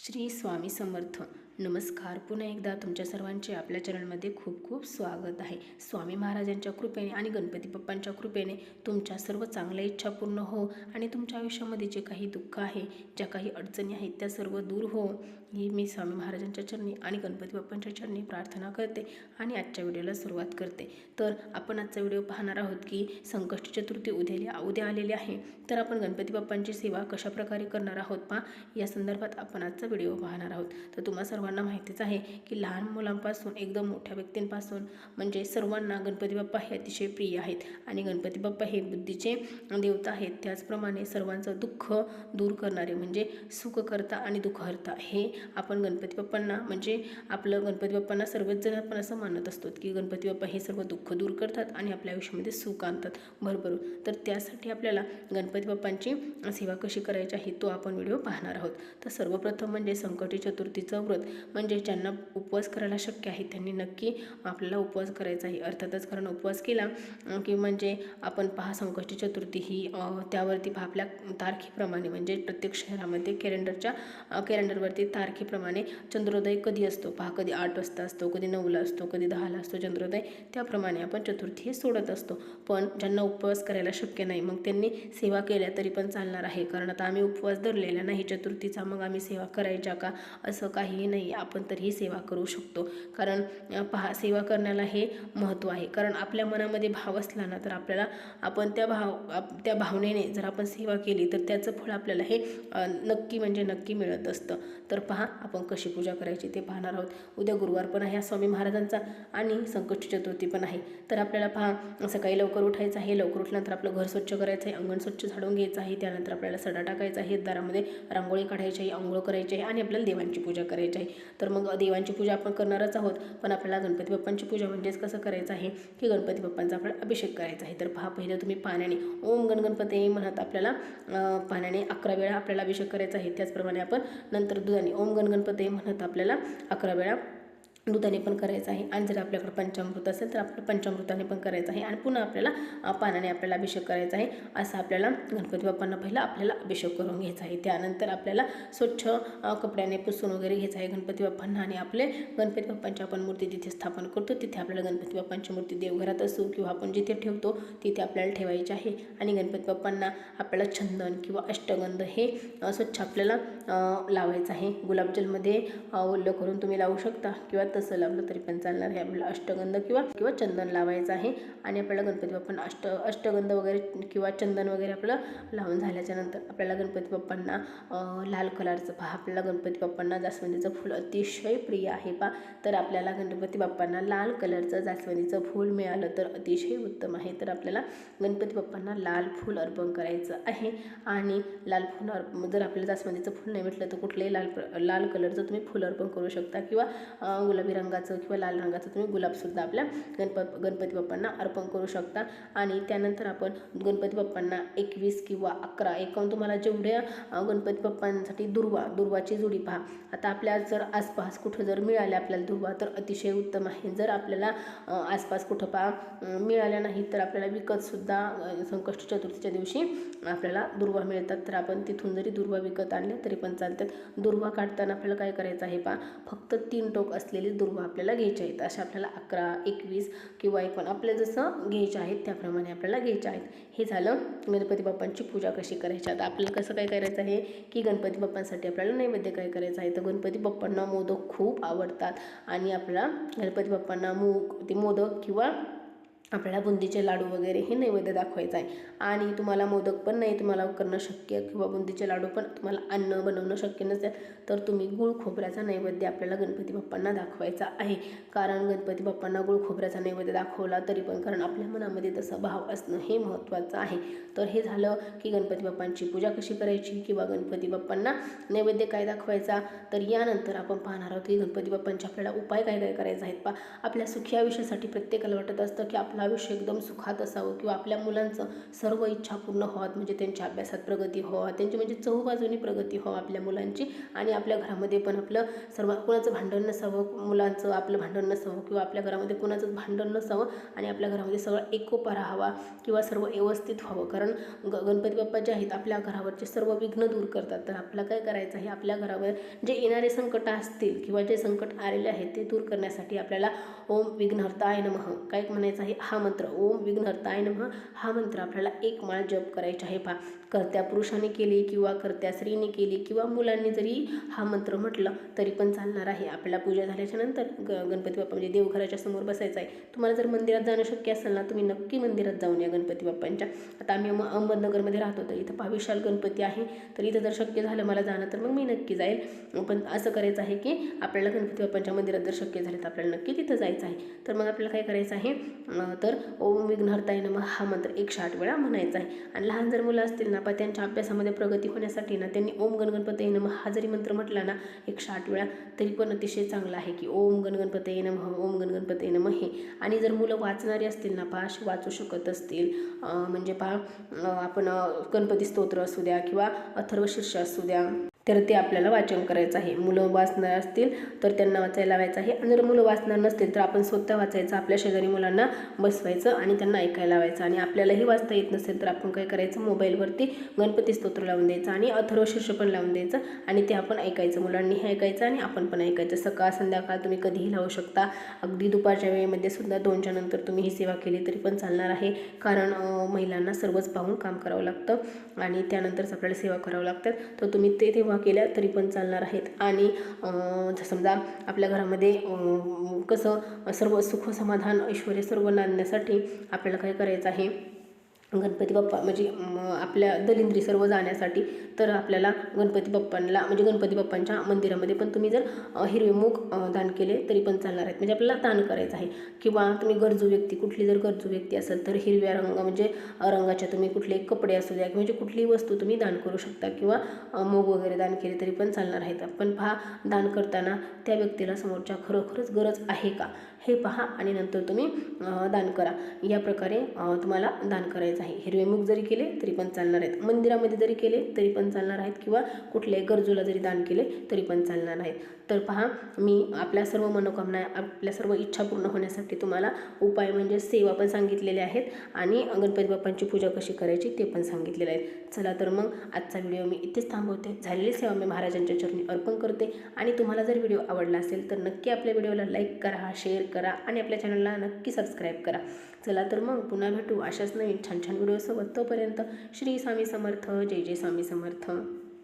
श्री स्वामी समर्थ. नमस्कार. पुन्हा एकदा तुमच्या सर्वांचे आपल्या चॅनलमध्ये खूप खूप स्वागत आहे. स्वामी महाराजांच्या कृपेने आणि गणपती बाप्पांच्या कृपेने तुमच्या सर्व चांगल्या इच्छा पूर्ण हो आणि तुमच्या आयुष्यामध्ये जे काही दुःख आहे, ज्या काही अडचणी आहेत त्या सर्व दूर हो, ही मी स्वामी महाराजांच्या चरणी आणि गणपती बाप्पांच्या चरणी प्रार्थना करते आणि आजच्या व्हिडिओला सुरुवात करते. तर आपण आजचा व्हिडिओ पाहणार आहोत की संकष्टी चतुर्थी उद्या आलेली आहे. तर आपण गणपती बाप्पांची सेवा कशाप्रकारे करणार आहोत पहा, या संदर्भात आपण आजचा व्हिडिओ पाहणार आहोत. तर तुम्हा सर्वांना माहितीच आहे की लहान मुलांपासून एकदम मोठ्या व्यक्तींपासून म्हणजे सर्वांना गणपती बाप्पा हे अतिशय प्रिय आहेत आणि गणपती बाप्पा हे बुद्धीचे देवता आहेत. त्याचप्रमाणे सर्वांचं दुःख दूर करणारे म्हणजे सुखकर्ता आणि दुःखहर्ता हे आपण गणपती बाप्पांना म्हणजे आपलं गणपती बाप्पांना सर्वच जण आपण असं मानत असतो की गणपती बाप्पा हे सर्व दुःख दूर करतात आणि आपल्या आयुष्यामध्ये सुख आणतात भरभरून. तर त्यासाठी आपल्याला गणपती बाप्पांची सेवा कशी करायची आहे तो आपण व्हिडिओ पाहणार आहोत. तर सर्वप्रथम म्हणजे संकटी चतुर्थीचं व्रत म्हणजे ज्यांना उपवास करायला शक्य आहे त्यांनी नक्की आपल्याला उपवास करायचा आहे. अर्थातच कारण उपवास केला की म्हणजे आपण पहा संकष्टी चतुर्थी ही त्यावरती पहा आपल्या तारखेप्रमाणे म्हणजे प्रत्येक शहरामध्ये कॅलेंडरवरती तारखेप्रमाणे चंद्रोदय कधी असतो पहा, कधी 8 वाजता असतो, कधी 9ला असतो, कधी 10ला असतो चंद्रोदय. त्याप्रमाणे आपण चतुर्थी हे सोडत असतो. पण ज्यांना उपवास करायला शक्य नाही मग त्यांनी सेवा केल्या तरी पण चालणार आहे. कारण आता आम्ही उपवास धरलेला नाही चतुर्थीचा, मग आम्ही सेवा करायच्या का असं काहीही नाही. आपण तरीही सेवा करू शकतो. कारण पहा सेवा करण्याला हे महत्त्व आहे. कारण आपल्या मनामध्ये भाव असला ना तर आपल्याला आपण त्या भावनेने जर आपण सेवा केली तर त्याचं फळ आपल्याला हे नक्की म्हणजे नक्की मिळत असतं. तर पहा आपण कशी पूजा करायची ते पाहणार आहोत. उद्या गुरुवार पण आहे स्वामी महाराजांचा आणि संकष्टी चतुर्थी पण आहे. तर आपल्याला पहा सकाळी लवकर उठायचं आहे. लवकर उठल्यानंतर आपलं घर स्वच्छ करायचं आहे, अंगण स्वच्छ झाडून घ्यायचं आहे. त्यानंतर आपल्याला सडा टाकायचा आहे, दारामध्ये रांगोळी काढायची आहे, अंघोळ करायची आहे आणि आपल्याला देवांची पूजा करायची आहे. तर मग देवांची पूजा आपण करणारच आहोत, पण आपल्याला गणपती बाप्पांची पूजा म्हणजेच कसं करायचं आहे की गणपती बाप्पांचा आपल्याला अभिषेक करायचा आहे. तर पहा पहिलं तुम्ही पाण्याने ओम गणपती म्हणत आपल्याला पाण्याने 11 वेळा आपल्याला अभिषेक करायचा आहे. त्याचप्रमाणे आपण नंतर दुधाने ओम गणपती म्हणत आपल्याला 11 वेळा दुधाने पण करायचं आहे. आणि जर आपल्याकडे पंचामृत असेल तर आपल्याला पंचामृताने पण करायचं आहे आणि पुन्हा आपल्याला पाण्याने आपल्याला अभिषेक करायचा आहे. असं आपल्याला गणपती बाप्पांना पहिला आपल्याला अभिषेक करून घ्यायचा आहे. त्यानंतर आपल्याला स्वच्छ कपड्याने पुसून वगैरे घ्यायचं आहे गणपती बाप्पांना आणि आपले गणपती बाप्पांची आपण मूर्ती तिथे स्थापन करतो. तिथे आपल्याला गणपती बाप्पांची मूर्ती देवघरात असो किंवा आपण जिथे ठेवतो तिथे आपल्याला ठेवायची आहे. आणि गणपती बाप्पांना आपल्याला चंदन किंवा अष्टगंध हे स्वच्छ आपल्याला लावायचं आहे. गुलाबजलमध्ये ओलं करून तुम्ही लावू शकता किंवा तसं लावलं तरी पण चालणार आहे. आपल्याला अष्टगंध किंवा चंदन लावायचं आहे. आणि आपल्याला गणपती बाप्पांना अष्टगंध वगैरे किंवा चंदन वगैरे आपलं लावून झाल्याच्या नंतर आपल्याला गणपती बाप्पांना लाल कलरचं पहा, आपल्याला गणपती बाप्पांना जास्वंदीचं फूल अतिशय प्रिय आहे पहा. तर आपल्याला गणपती बाप्पांना लाल कलरचं जास्वंदीचं फूल मिळालं तर अतिशय उत्तम आहे. तर आपल्याला गणपती बाप्पांना लाल फूल अर्पण करायचं आहे. आणि लाल फूल जर आपल्याला जास्वंदीचं फूल नाही भेटलं तर कुठलंही लाल कलरचं तुम्ही फूल अर्पण करू शकता किंवा गुलाबी रंगाचं किंवा लाल रंगाचं तुम्ही गुलाबसुद्धा आपल्या गणपती बाप्पांना अर्पण करू शकता. आणि त्यानंतर आपण गणपती बाप्पांना 21 किंवा 11 एकूण तुम्हाला जेवढ्या गणपती बाप्पांसाठी दुर्वाची जोडी पहा. आता आपल्या जर आसपास कुठं जर मिळाल्या आपल्याला दुर्वा तर अतिशय उत्तम आहे. जर आपल्याला आसपास कुठं पहा मिळाल्या नाही तर आपल्याला विकतसुद्धा संकष्टी चतुर्थीच्या दिवशी आपल्याला दुर्वा मिळतात. तर आपण तिथून जरी दुर्वा विकत आणल्या तरी पण चालतात. दुर्वा काढताना आपल्याला काय करायचं आहे पहा, फक्त 3 टोक असलेली दुर्वा आपल्याला घ्यायची आहेत. अशा आपल्याला 11, 21 किंवा 51 आपल्याला जसं घ्यायचे आहेत त्याप्रमाणे आपल्याला घ्यायचे आहेत. हे झालं गणपती बाप्पांची पूजा कशी करायची. आता आपल्याला कसं काय करायचं आहे की गणपती बाप्पांसाठी आपल्याला नैवेद्य काय करायचं आहे. तर गणपती बाप्पांना मोदक खूप आवडतात आणि आपल्याला गणपती बाप्पांना मोदक किंवा आपल्याला बुंदीचे लाडू वगैरे हे नैवेद्य दाखवायचं आहे. आणि तुम्हाला मोदक पण नाही तुम्हाला करणं शक्य किंवा बुंदीचे लाडू पण तुम्हाला बनवणं शक्य नसेल तर तुम्ही गुळ खोबऱ्याचा नैवेद्य आपल्याला गणपती बाप्पांना दाखवायचा आहे. कारण गणपती बाप्पांना गुळ खोबऱ्याचा नैवेद्य दाखवला तरी पण कारण आपल्या मनामध्ये तसा भाव असणं हे महत्त्वाचं आहे. तर हे झालं की गणपती बाप्पांची पूजा कशी करायची किंवा गणपती बाप्पांना नैवेद्य काय दाखवायचा. तर यानंतर आपण पाहणार आहोत की गणपती बाप्पांचे आपल्याला उपाय काय काय करायचे आहेत पहा. आपल्या सुखी आयुष्यासाठी प्रत्येकाला वाटत असतं की आपलं आयुष्य एकदम सुखात असावं किंवा आपल्या मुलांचं सर्व इच्छा पूर्ण व्हाव्यात, म्हणजे त्यांच्या अभ्यासात प्रगती व्हावा, त्यांची म्हणजे चहूबाजूनी प्रगती व्हावं आपल्या मुलांची, आणि आपल्या घरामध्ये पण आपलं सर्व कोणाचं भांडण नसावं, मुलांचं आपलं भांडण नसावं किंवा आपल्या घरामध्ये कोणाचंच भांडण नसावं, आणि आपल्या घरामध्ये सगळं एकोपा राहावा किंवा सर्व व्यवस्थित व्हावं. कारण गणपती बाप्पा जे आहेत आपल्या घरावरचे सर्व विघ्न दूर करतात. तर आपल्याला काय करायचं आहे, आपल्या घरावर जे येणारे संकट असतील किंवा जे संकट आलेले आहेत ते दूर करण्यासाठी आपल्याला ओम विघ्नहर्ताय नमः काय म्हणायचं आहे, हा मंत्र ओम विघ्नहर्ताय नमः हा मंत्र आपल्याला 1 माळ जप करायचा आहे. पहा, कर्त्या पुरुषाने केली किंवा कर्त्या स्त्रीने केली किंवा मुलांनी जरी हा मंत्र म्हटलं तरी पण चालणार आहे. आपल्याला पूजा झाल्याच्या नंतर गणपती बाप्पा म्हणजे देवघराच्या समोर बसायचं आहे. तुम्हाला जर मंदिरात जाणं शक्य असेल ना, तुम्ही नक्की मंदिरात जाऊन या गणपती बाप्पांच्या. आता आम्ही अहमदनगरमध्ये राहतो, तर इथं विशाल गणपती आहे, तर इथं जर शक्य झालं मला जाणं तर मग मी नक्की जाईल. पण असं करायचं आहे की आपल्याला गणपती बाप्पांच्या मंदिरात जर शक्य झालं तर आपल्याला नक्की तिथं जायचं आहे. तर मग आपल्याला काय करायचं आहे, तर ओम विघ्नहर्ताय नमः हा मंत्र 108 वेळा म्हणायचा आहे. आणि लहान जर मुलं असतील ना, पण त्यांच्या अभ्यासामध्ये प्रगती होण्यासाठी ना त्यांनी ओम गणगणपतये नमः हा जरी मंत्र म्हटला ना 108 वेळा तरी पण अतिशय चांगला आहे की ओम गणगणपतये नमः ओम गणगणपतये नमः हे. आणि जर मुलं वाचणारी असतील ना, पहा वाचू शकत असतील, म्हणजे पहा आपण गणपती स्तोत्र असू द्या किंवा अथर्वशीर्ष असू द्या, तर ते आपल्याला वाचन करायचं आहे. मुलं वाचणार असतील तर त्यांना वाचायला लावायचं आहे, आणि जर मुलं वाचणार नसतील तर आपण स्वतः वाचायचं, आपल्या शेजारी मुलांना बसवायचं आणि त्यांना ऐकायला लावायचं. आणि आपल्यालाही वाचता येत नसेल तर आपण काय करायचं, मोबाईलवरती गणपती स्तोत्र लावून द्यायचं आणि अथर्वशीर्ष पण लावून द्यायचं, आणि ते आपण ऐकायचं, मुलांनीही ऐकायचं आणि आपण पण ऐकायचं. सकाळ संध्याकाळ तुम्ही कधीही लावू शकता, अगदी दुपारच्या वेळेमध्ये सुद्धा 2च्या नंतर तुम्ही ही सेवा केली तरी पण चालणार आहे. कारण महिलांना सर्वच पाहून काम करावं लागतं आणि त्यानंतरच आपल्याला सेवा करावं लागतात. तर तुम्ही ते तेव्हा केल्या तरी पण चालणार आहेत. आणि समजा आपल्या घरामध्ये कसं सर्व सुख समाधान ऐश्वर्य सर्व नांदण्यासाठी आपल्याला काय करायचं आहे, गणपती बाप्पा म्हणजे आपल्या दलिंद्री सर्व जाण्यासाठी तर आपल्याला गणपती बाप्पांना म्हणजे गणपती बाप्पांच्या मंदिरामध्ये पण तुम्ही जर हिरवे मूग दान केले तरी पण चालणार आहेत. म्हणजे आपल्याला दान करायचं आहे. किंवा तुम्ही गरजू व्यक्ती कुठली जर गरजू व्यक्ती असेल तर हिरव्या म्हणजे रंगाच्या तुम्ही कुठले कपडे असू द्या म्हणजे कुठलीही वस्तू तुम्ही दान करू शकता, किंवा मूग वगैरे दान केले तरी पण चालणार आहेत. पण पहा, दान करताना त्या व्यक्तीला समोरच्या खरोखरच गरज आहे का हे पहा आणि नंतर तुम्ही दान करा. या प्रकारे तुम्हाला दान करायचं आहे. हिरवे मूग जरी केले तरी पण चालणार आहेत, मंदिरामध्ये जरी केले तरी पण चालणार आहेत, किंवा कुठल्याही गरजूला जरी दान केले तरी पण चालणार आहेत. तर पहा, मी आपल्या सर्व मनोकामना आपल्या सर्व इच्छा पूर्ण होण्यासाठी तुम्हाला उपाय म्हणजे सेवा पण सांगितलेल्या आहेत आणि गणपती बाप्पांची पूजा कशी करायची ते पण सांगितलेलं आहे. चला तर मग आजचा व्हिडिओ मी इथेच थांबवते. झालेली सेवा मी महाराजांच्या चरणी अर्पण करते. आणि तुम्हाला जर व्हिडिओ आवडला असेल तर नक्की आपल्या व्हिडिओला लाईक करा, शेअर करा आणि आपल्या चॅनलला नक्की सबस्क्राईब करा. चला तर मग पुन्हा भेटू अशाच नवीन छान छान व्हिडिओसोबत. तोपर्यंत श्री स्वामी समर्थ. जय जय स्वामी समर्थ.